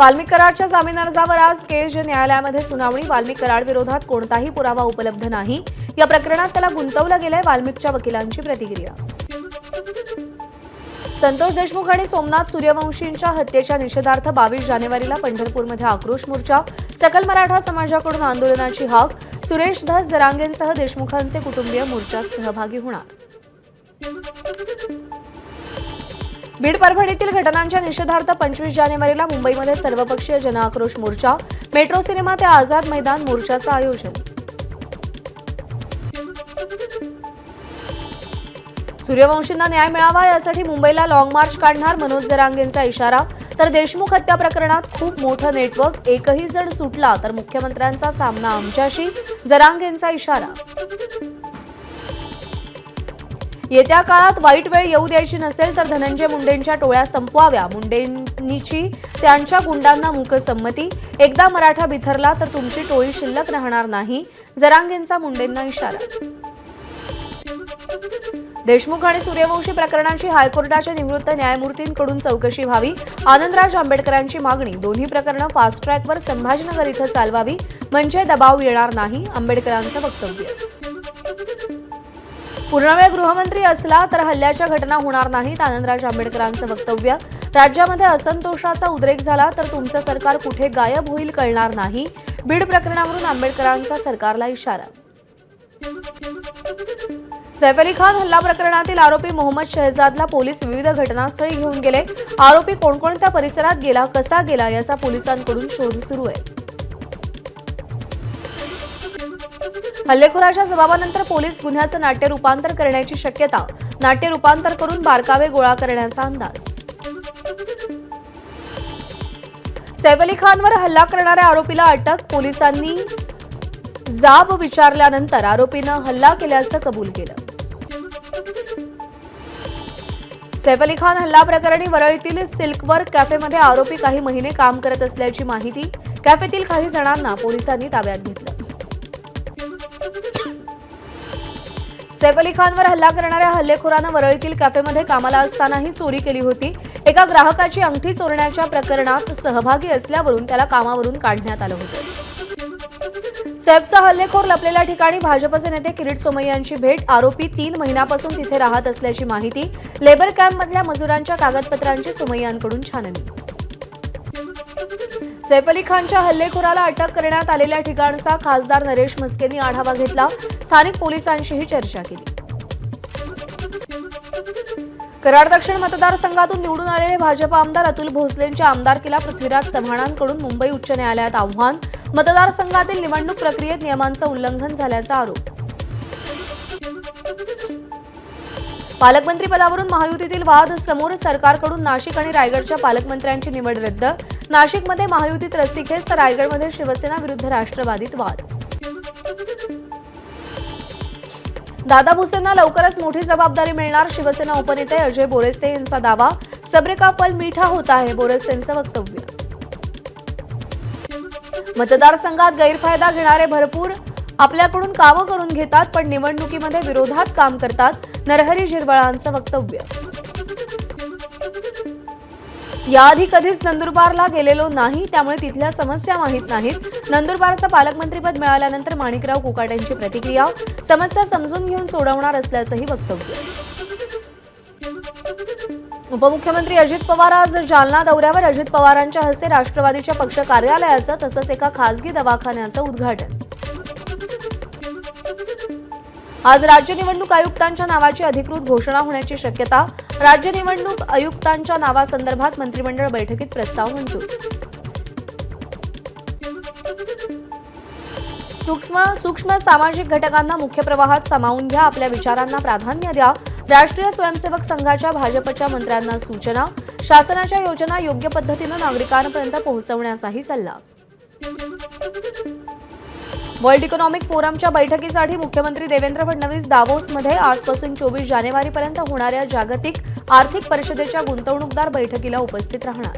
वाल्मिक कराडच्या जामीन अर्जावर आज केज न्यायालयामध्ये सुनावणी। वाल्मिक कराड विरोधात कोणताही पुरावा उपलब्ध नाही। या प्रकरणात त्याला गुंतवलं गेलंय, वाल्मिकच्या वकिलांची प्रतिक्रिया। संतोष देशमुख आणि सोमनाथ सूर्यवंशींच्या हत्येच्या निषेधार्थ 22 जानेवारीला पंढरपूरमध्ये आक्रोश मोर्चा। सकल मराठा समाजाकडून आंदोलनाची हाक। सुरेश धस जरांगेंसह देशमुखांचे कुटुंबीय मोर्चात सहभागी होणार। बीड परभणीतील घटनांच्या निषेधार्थ 25 जानेवारीला मुंबईमध्ये सर्वपक्षीय जनआक्रोश मोर्चा। मेट्रो सिनेमा ते आझाद मैदान मोर्चाचं आयोजन। सूर्यवंशींना न्याय मिळावा यासाठी मुंबईला लॉंग मार्च काढणार, मनोज जरांगेंचा इशारा। तर देशमुख हत्या प्रकरणात खूप मोठं नेटवर्क, एकही जण सुटला तर मुख्यमंत्र्यांचा सामना आमच्याशी, जरांगेंचा इशारा। येत्या काळात वाईट वेळ येऊ द्यायची नसेल तर धनंजय मुंडेंच्या टोळ्या संपवाव्या। मुंडेंनीची त्यांच्या गुंडांना मूकसंमती। एकदा मराठा बिथरला तर तुमची टोळी शिल्लक राहणार नाही, जरांगेंचा मुंडेंना इशारा। देशमुख आणि सूर्यवंशी प्रकरणाची हायकोर्टाच्या निवृत्त न्यायमूर्तींकडून चौकशी व्हावी, आनंदराज आंबेडकरांची मागणी। दोन्ही प्रकरणं फास्ट ट्रॅकवर संभाजीनगर इथं चालवावी म्हणजे दबाव येणार नाही, आंबेडकरांचं वक्तव्य। पूर्णवेळ गृहमंत्री असला तर हल्ल्याच्या घटना होणार नाहीत, आनंदराज आंबेडकरांचं वक्तव्य। राज्यामध्ये असंतोषाचा उद्रेक झाला तर तुमचं सरकार कुठे गायब होईल कळणार नाही, बीड प्रकरणावरून आंबेडकरांचा सरकारला इशारा। सैफ अली खान हल्ला प्रकरणातील आरोपी मोहम्मद शहजादला पोलीस विविध घटनास्थळी घेऊन गेले। आरोपी कोणकोणत्या परिसरात गेला, कसा गेला याचा पोलिसांकडून शोध सुरू आहे। हल्लेखोराच्या जबाबानंतर पोलीस गुन्ह्याचं नाट्य रूपांतर करण्याची शक्यता, नाट्य रूपांतर करून बारकावे गोळा करण्याचा अंदाज। सैफ अली खानवर हल्ला करणाऱ्या आरोपीला अटक, पोलिसांनी जाब विचारल्यानंतर आरोपीनं हल्ला केल्याचं कबूल केलं। सैफ अली खान हल्ला प्रकरणी वरळीतील सिल्कवर्क कॅफेमध्ये आरोपी काही महिने काम करत असल्याची माहिती। कॅफेतील काही जणांना पोलिसांनी ताब्यात घेतलं। सैफ अली खानवर हल्ला करणाऱ्या हल्लेखोरानं वरळीतील कॅफेमध्ये कामाला असतानाही चोरी केली होती। एका ग्राहकाची अंगठी चोरण्याच्या प्रकरणात सहभागी असल्यावरून त्याला कामावरून काढण्यात आलं होतं। सैफचा हल्लेखोर लपलेल्या ठिकाणी भाजपचे नेते किरीट सोमय्यांची भेट, आरोपी 3 महिन्यापासून तिथे राहत असल्याची माहिती। लेबर कॅम्पमधल्या मजुरांच्या कागदपत्रांची सोमय्यांकडून छाननी। सैफ अली खानच्या हल्लेखोराला अटक करण्यात आलेल्या ठिकाणचा खासदार नरेश म्हस्केंनी आढावा घेतला, स्थानिक पोलिसांशीही चर्चा केली। कराड दक्षिण मतदारसंघातून निवडून आलेले भाजप आमदार अतुल भोसलेंच्या आमदारकीला पृथ्वीराज चव्हाणांकडून मुंबई उच्च न्यायालयात आव्हान। मतदारसंघातील निवडणूक प्रक्रियेत नियमांचं उल्लंघन झाल्याचा आरोप। पालकमंत्री पदावरून महायुतीतील वाद समोर, सरकारकडून नाशिक आणि रायगडच्या पालकमंत्र्यांची निवड रद्द। नाशिकमध्ये महायुतीत रस्सीखेच तर रायगडमध्ये शिवसेना विरुद्ध राष्ट्रवादीत वाद। दादा भुसेंना लवकरच मोठी जबाबदारी मिळणार, शिवसेना उपनेते अजय बोरेस्ते यांचा दावा। सब्र का फल मीठा होता है, बोरेस्तेंचं वक्तव्य। मतदारसंघात गैरफायदा घेणारे भरपूर आपल्याकडून कामं करून घेतात पण निवडणुकीमध्ये विरोधात काम करतात, नरहरी झिरवळांचं वक्तव्य। याआधी कधीच नंदुरबारला गेलेलो नाही, त्यामुळे तिथल्या समस्या माहीत नाहीत। नंदुरबारचं पालकमंत्रीपद मिळाल्यानंतर माणिकराव कोकाटेंची प्रतिक्रिया, समस्या समजून घेऊन सोडवणार असल्याचंही वक्तव्य। उपमुख्यमंत्री अजित पवार आज जालना दौऱ्यावर, अजित पवारांच्या हस्ते राष्ट्रवादीच्या पक्ष कार्यालयाचं तसंच एका खासगी दवाखान्याचं उद्घाटन। आज राज्य निवडणूक आयुक्तांच्या नावाची अधिकृत घोषणा होण्याची शक्यता, राज्य निवडणूक आयुक्तांच्या नावासंदर्भात मंत्रिमंडळ बैठकीत प्रस्ताव मंजूर। सूक्ष्म सामाजिक घटकांना मुख्य प्रवाहात सामावून घ्या, आपल्या विचारांना प्राधान्य द्या, राष्ट्रीय स्वयंसेवक संघाच्या भाजपच्या मंत्र्यांना सूचना। शासनाच्या योजना योग्य पद्धतीनं नागरिकांपर्यंत पोहोचवण्याचाही सल्ला। वर्ल्ड इकॉनॉमिक फोरमच्या बैठकीसाठी मुख्यमंत्री देवेंद्र फडणवीस दावोसमध्ये आजपासून 24 जानेवारीपर्यंत होणाऱ्या जागतिक आर्थिक परिषदेच्या गुंतवणूकदार बैठकीला उपस्थित राहणार।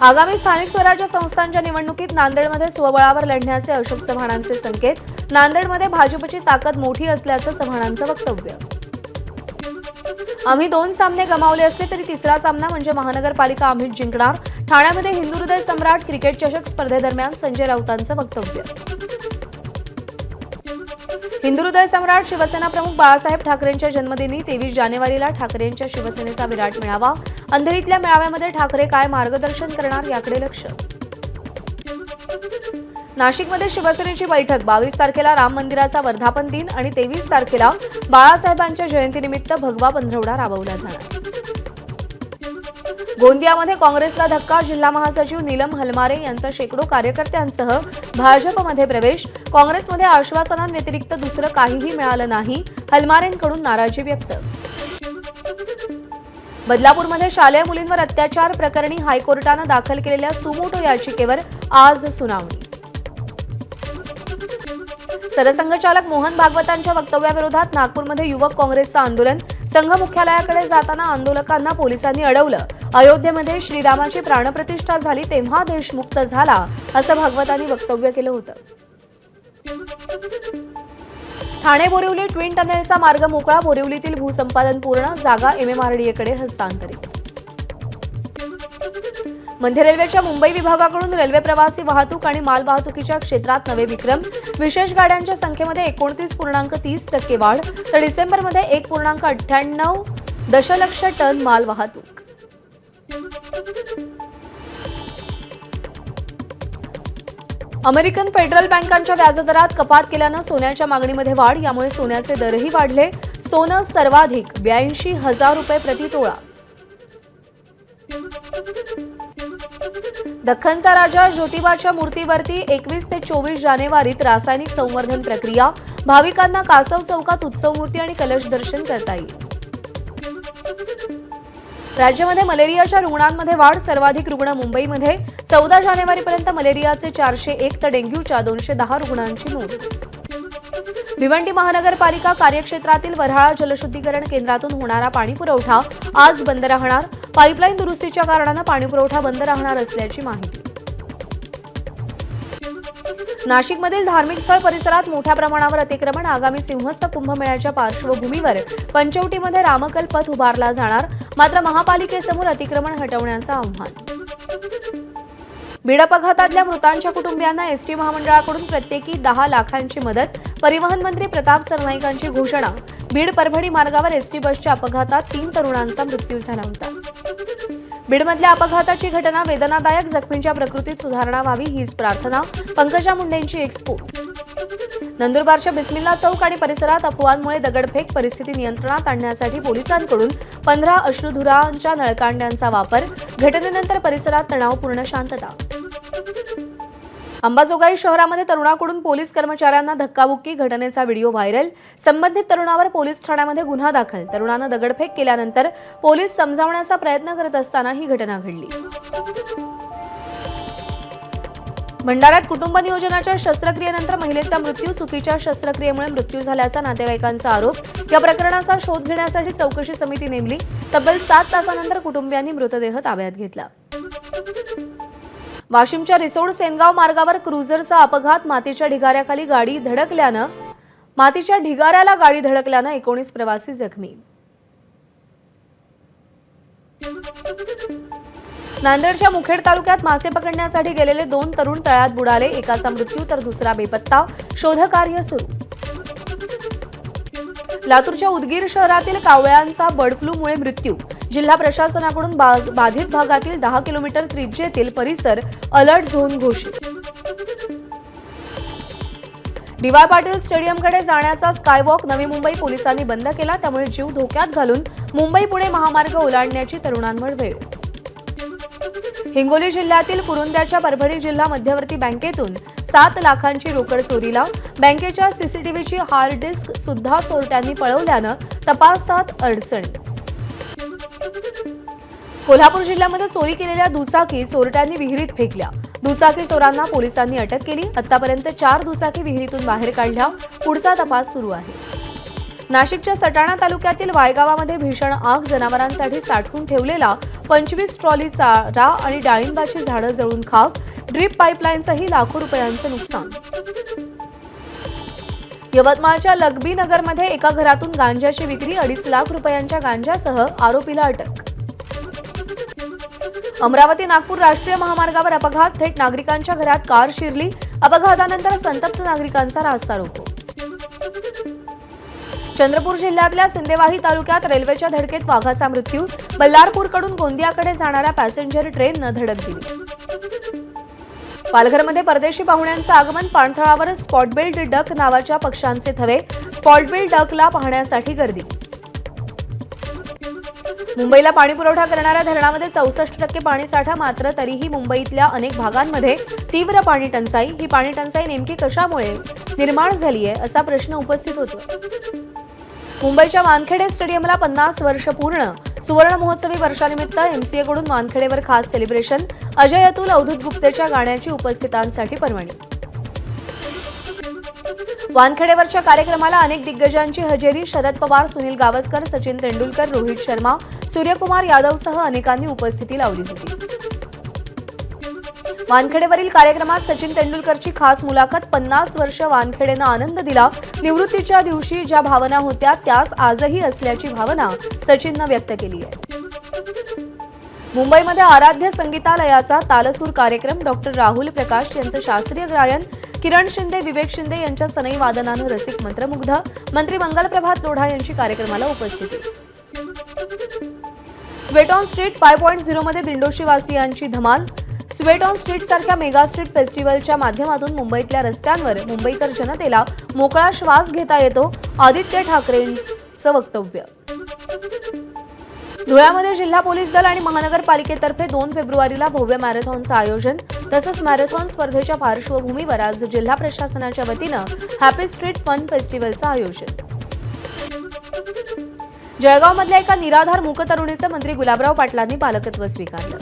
आगामी स्थानिक स्वराज्य संस्थांच्या निवडणुकीत नांदेडमध्ये स्वबळावर लढण्याचे अशोक चव्हाणांचे संकेत। नांदेडमध्ये भाजपची ताकद मोठी असल्याचं चव्हाणांचं वक्तव्य। आम्ही 2 सामने गमावले असले तरी तिसरा सामना म्हणजे महानगरपालिका आम्हीच जिंकणार. ठाण्यामध्ये हिंदुहृदय सम्राट क्रिकेट चषक स्पर्धेदरम्यान संजय राऊतांचं वक्तव्य. हिंदुहृदय सम्राट शिवसेना प्रमुख बाळासाहेब ठाकरेंच्या जन्मदिनी 23 जानेवारीला ठाकरेंच्या शिवसेनेचा विराट मेळावा. अंधेरीतल्या मेळाव्यामध्ये ठाकरे काय मार्गदर्शन करणार याकडे लक्ष. नाशिकमध्ये शिवसेनेची बैठक. 22 तारखेला राम मंदिराचा वर्धापन दिन आणि 23 तारखेला बाळासाहेबांच्या जयंतीनिमित्त भगवा पंधरवडा राबवला जाणार. गोंदियामध्ये काँग्रेसला धक्का. जिल्हा महासचिव नीलम हलमारे यांचा शेकडो कार्यकर्त्यांसह भाजपमध्ये प्रवेश. काँग्रेसमध्ये आश्वासनांव्यतिरिक्त दुसरं काहीही मिळालं नाही. हलमारेंकडून नाराजी व्यक्त. बदलापूरमध्ये शालेय मुलींवर अत्याचार प्रकरणी हायकोर्टानं दाखल केलेल्या सुमोटो याचिकेवर आज सुनावणी. सरसंघचालक मोहन भागवतांच्या वक्तव्याविरोधात नागपूरमध्ये युवक काँग्रेसचं आंदोलन. संघ मुख्यालयाकडे जाताना आंदोलकांना पोलिसांनी अडवलं. अयोध्येमध्ये श्रीरामाची प्राणप्रतिष्ठा झाली तेव्हा देश मुक्त झाला असं भागवतांनी वक्तव्य केलं होतं. ठाणे बोरिवली ट्विन टनेलचा मार्ग मोकळा. बोरिवलीतील भूसंपादन पूर्ण. जागा MMRDAकडे हस्तांतरित. मध्य रेल्वेच्या मुंबई विभागाकडून रेल्वे प्रवासी वाहतूक आणि मालवाहतुकीच्या क्षेत्रात नवे विक्रम. विशेष गाड्यांच्या संख्येमध्ये 29.30% वाढ. तर डिसेंबरमध्ये 1.98 दशलक्ष टन माल वाहतूक. अमेरिकन फेडरल बँकांच्या व्याजदरात कपात केल्यानं सोन्याच्या मागणीमध्ये वाढ. यामुळे सोन्याचे दरही वाढले. सोनं सर्वाधिक 82,000 रुपये प्रति तोळा. दख्खनचा राजा ज्योतिबाच्या मूर्तीवरती 21 ते 24 जानेवारीत रासायनिक संवर्धन प्रक्रिया. भाविकांना कासव चौकात उत्सव मूर्ती आणि कलश दर्शन करता येईल. राज्यामध्ये मलेरियाच्या रुग्णांमध्ये वाढ. सर्वाधिक रुग्ण मुंबईमध्ये. 14 जानेवारीपर्यंत मलेरियाचे 401 तर डेंग्यूच्या 210 रुग्णांची नोंद. भिवंडी महानगरपालिका कार्यक्षेत्रातील वऱ्हाळा जलशुद्धीकरण केंद्रातून होणारा पाणीपुरवठा आज बंद राहणार. पाईपलाईन दुरुस्तीच्या कारणानं पाणीपुरवठा बंद राहणार असल्याची माहिती. नाशिकमधील धार्मिक स्थळ परिसरात मोठ्या प्रमाणावर अतिक्रमण. आगामी सिंहस्थ कुंभमेळ्याच्या पार्श्वभूमीवर पंचवटीमध्ये रामकल पथ उभारला जाणार. मात्र महापालिकेसमोर अतिक्रमण हटवण्याचं आव्हान. बीड अपघातातल्या मृतांच्या कुटुंबियांना एसटी महामंडळाकडून प्रत्येकी 10 लाखांची मदत. परिवहन मंत्री प्रताप सरनाईकांची घोषणा. बीड परभणी मार्गावर एसटी बसच्या अपघातात 3 तरुणांचा मृत्यू झाला होता. बीडमधल्या अपघाताची घटना वेदनादायक. जखमींच्या प्रकृतीत सुधारणा व्हावी हीच प्रार्थना. पंकजा मुंडेंची एक्सपोज. नंदुरबारच्या बिस्मिल्ला चौक आणि परिसरात अफवांमुळे दगडफेक. परिस्थिती नियंत्रणात आणण्यासाठी पोलिसांकडून 15 अश्रुधुरांच्या नळकांड्यांचा वापर. घटनेनंतर परिसरात तणावपूर्ण शांतता. अंबाजोगाई शहरामध्ये तरुणाकडून पोलीस कर्मचाऱ्यांना धक्काबुक्की. घटनेचा व्हिडिओ व्हायरल. संबंधित तरुणावर पोलीस ठाण्यामध्ये गुन्हा दाखल. तरुणानं दगडफेक केल्यानंतर पोलीस समजावण्याचा प्रयत्न करत असताना ही घटना घडली. भंडाऱ्यात कुटुंब नियोजनाच्या शस्त्रक्रियेनंतर महिलेचा मृत्यू. चुकीच्या शस्त्रक्रियेमुळे मृत्यू झाल्याचा नातेवाईकांचा आरोप. या प्रकरणाचा शोध घेण्यासाठी चौकशी समिती नेमली. तब्बल 7 तासानंतर कुटुंबियांनी मृतदेह ताब्यात घेतला. वाशिमच्या रिसोड सेनगाव मार्गावर क्रुझरचा अपघात. मातीच्या ढिगाऱ्याला गाडी धडकल्यानं 19 प्रवासी जखमी. नांदेडच्या मुखेड तालुक्यात मासे पकडण्यासाठी गेलेले 2 तरुण तळ्यात बुडाले. एकाचा मृत्यू तर दुसरा बेपत्ता. शोधकार्य सुरू. लातूरच्या उदगीर शहरातील कावळ्यांचा बर्ड फ्लूमुळे मृत्यू. जिल्हा प्रशासनाकडून बाधित भागातील 10 किलोमीटर त्रिज्येतील परिसर अलर्ट झोन घोषित. डी.वाय. पाटील स्टेडियमकडे जाण्याचा स्कायवॉक नवी मुंबई पोलिसांनी बंद केला. त्यामुळे जीव धोक्यात घालून मुंबई पुणे महामार्ग ओलांडण्याची तरुणांवर वेळ. हिंगोली जिल्ह्यातील कुरुंद्याच्या परभणी जिल्हा मध्यवर्ती बँकेतून 7 लाखांची रोकड चोरीला. बँकेच्या सीसीटीव्हीची हार्ड डिस्क सुद्धा चोरट्यांनी पळवल्यानं तपासात अडचण. कोल्हापूर जिल्ह्यामध्ये चोरी केलेल्या दुचाकी चोरट्यांनी विहिरीत फेकल्या. दुचाकी चोरांना पोलिसांनी अटक केली. आतापर्यंत 4 दुचाकी विहिरीतून बाहेर काढल्या. पुढचा तपास सुरू आहे. नाशिकच्या सटाणा तालुक्यातील वायगावामध्ये भीषण आग. जनावरांसाठी साठवून ठेवलेला 25 ट्रॉली चारा आणि डाळिंबाची झाडं जळून खाक. ड्रीप पाईपलाईनचंही लाखो रुपयांचं नुकसान. यवतमाळच्या लगबी नगरमध्ये एका घरातून गांजाची विक्री 2.5 लाख रुपयांच्या गांजासह आरोपीला अटक. अमरावती नागपूर राष्ट्रीय महामार्गावर अपघात, थेट नागरिकांच्या घरात कार शिरली. अपघातानंतर संतप्त नागरिकांचा रास्ता रोको. चंद्रपूर जिल्ह्यातल्या सिंदेवाही तालुक्यात रेल्वेच्या धडकेत वाघाचा मृत्यू. बल्लारपूरकडून गोंदियाकडे जाणाऱ्या पॅसेंजर ट्रेननं धडक दिली. पालघरमध्ये परदेशी पाहुण्यांचं आगमन, पाणथळावर स्पॉटबिल डक नावाच्या पक्ष्यांचे थवे. स्पॉटबिल डकला पाहण्यासाठी गर्दी. मुंबईला पाणीपुरवठा करणाऱ्या धरणामध्ये 64% पाणीसाठा, मात्र तरीही मुंबईतल्या अनेक भागांमध्ये तीव्र पाणी टंचाई. ही पाणी टंचाई नेमकी कशामुळे निर्माण झाली आहे असा प्रश्न उपस्थित होतो. मुंबईच्या वानखेडे स्टेडियमला 50 वर्ष पूर्ण. सुवर्ण महोत्सवी वर्षानिमित्त MCA कडून वानखेडेवर खास सेलिब्रेशन. अजय अतुल, अवधूत गुप्तेच्या गाण्याची उपस्थितांसाठी पर्वणी. वानखेडेवरच्या कार्यक्रमाला अनेक दिग्गजांची हजेरी. शरद पवार, सुनील गावस्कर, सचिन तेंडुलकर, रोहित शर्मा, सूर्यकुमार यादवसह अनेकांनी उपस्थिती लावली होती. वानखेडेवरील कार्यक्रमात सचिन तेंडुलकरची खास मुलाखत. 50 वर्ष वानखेडेनं आनंद दिला. निवृत्तीच्या दिवशी ज्या भावना होत्या त्याच आजही असल्याची भावना सचिननं व्यक्त केली आहे. मुंबईमध्ये आराध्य संगीतालयाचा तालसूर कार्यक्रम. डॉक्टर राहुल प्रकाश यांचं शास्त्रीय गायन, किरण शिंदे, विवेक शिंदे यांच्या सनई वादनानं रसिक मंत्रमुग्ध. मंत्री मंगलप्रभात लोढा यांची कार्यक्रमाला उपस्थिती. स्वेट ऑन स्ट्रीट 5.0 मध्ये दिंडोशीवासियांची धमाल. स्वेट ऑन स्ट्रीट सारख्या मेगा स्ट्रीट फेस्टिवलच्या माध्यमातून मुंबईतल्या रस्त्यांवर मुंबईकर जनतेला मोकळा श्वास घेता येतो. आदित्य ठाकरेंचं वक्तव्य. धुळ्यामध्ये जिल्हा पोलीस दल आणि महानगरपालिकेतर्फे 2 फेब्रुवारीला भव्य मॅरेथॉनचं आयोजन. तसंच मॅरेथॉन स्पर्धेच्या पार्श्वभूमीवर आज जिल्हा प्रशासनाच्या वतीनं हॅपी स्ट्रीट फन फेस्टिवलचं आयोजन. जळगावमधल्या एका निराधार मूक तरुणीचं मंत्री गुलाबराव पाटलांनी पालकत्व स्वीकारलं.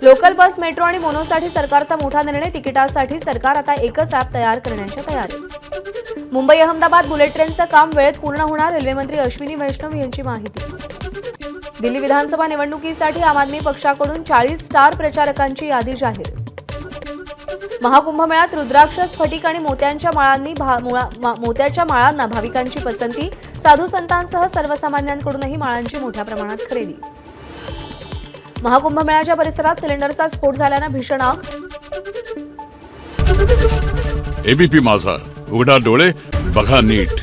लोकल बस, मेट्रो आणि मोनोसाठी सरकारचा मोठा निर्णय. तिकिटासाठी सरकार आता एकच ॲप तयार करण्याच्या तयारीत. मुंबई अहमदाबाद बुलेट ट्रेनचं काम वेळेत पूर्ण होणार. रेल्वेमंत्री अश्विनी वैष्णव यांची माहिती. दिल्ली विधानसभा निवडणुकीसाठी आम आदमी पक्षाकडून 40 स्टार प्रचारकांची यादी जाहीर. महाकुंभमेळ्यात रुद्राक्ष, स्फटिक आणि मोत्यांच्या माळांना भाविकांची पसंती. साधू संतांसह सर्वसामान्यांकडूनही माळांची मोठ्या प्रमाणात खरेदी. महाकुंभमेळ्याच्या परिसरात सिलेंडरचा स्फोट झाल्यानं भीषण आग. एबीपी माझा, उघडा डोळे बघा नीट.